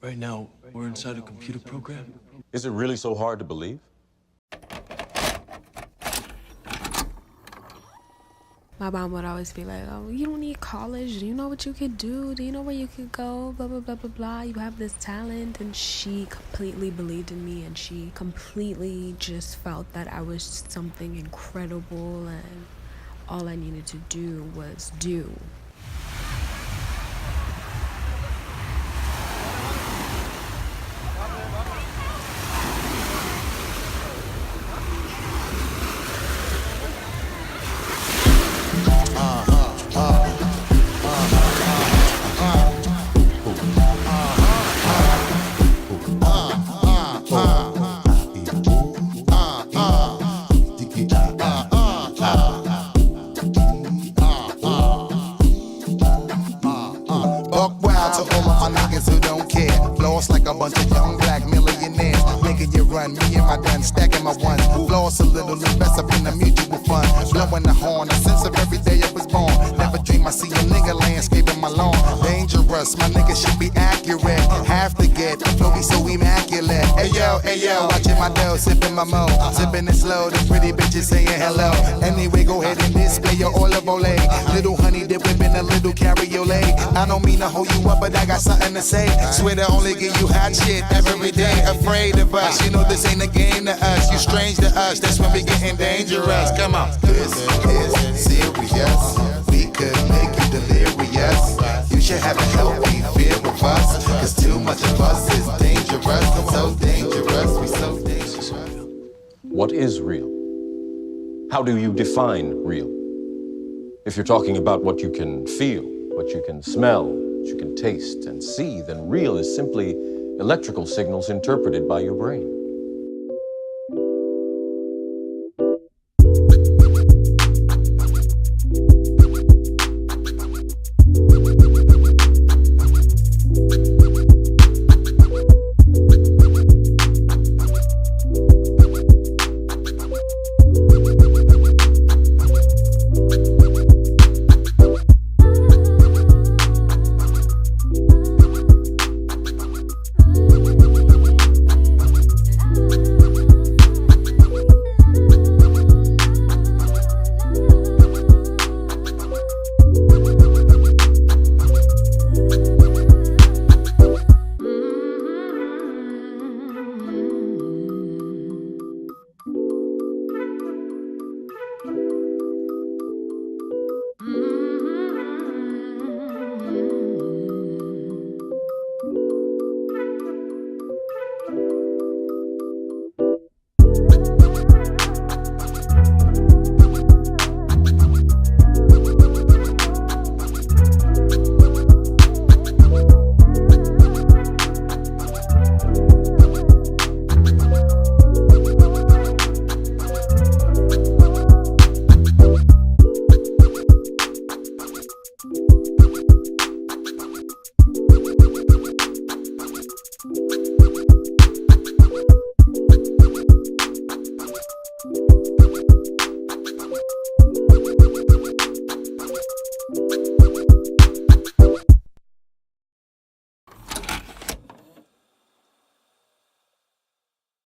Right now, we're inside a computer program. Is it really so hard to believe? My mom would always be like, oh, you don't need college. Do you know what you could do? Do you know where you could go? Blah, blah, blah, blah, blah. You have this talent. And she completely believed in me. And she completely just felt that I was something incredible. And all I needed to do was do. Buck wild to all of my niggas who don't care. Floss like a bunch of young black millionaires. Nigga, you run, me and my gun, stacking my ones. Floss a little, invest up in the mutual fund. Blowing the horn, a sense of every day I was born. Never dream I see a nigga landscaping my lawn. Dangerous, my nigga should be accurate. Have to get the flow be so immaculate. Hey yo, watching my dough, sipping my mo. Sipping it slow, the pretty bitches saying hello. Anyway, go ahead and display your olive ole. Little honey dip whipping a little cabriolet. I don't mean to hold you up, but I got something to say. Swear to only give you hot shit every day. Afraid of us, you know this ain't a game to us. You strange to us, that's when we getting dangerous. Come on. This is serious. We could make you delirious. You should have a healthy fear of us. Cause too much of us is dangerous. So dangerous, we so dangerous. What is real? How do you define real? If you're talking about what you can feel, what you can smell, what you can taste and see, then real is simply electrical signals interpreted by your brain.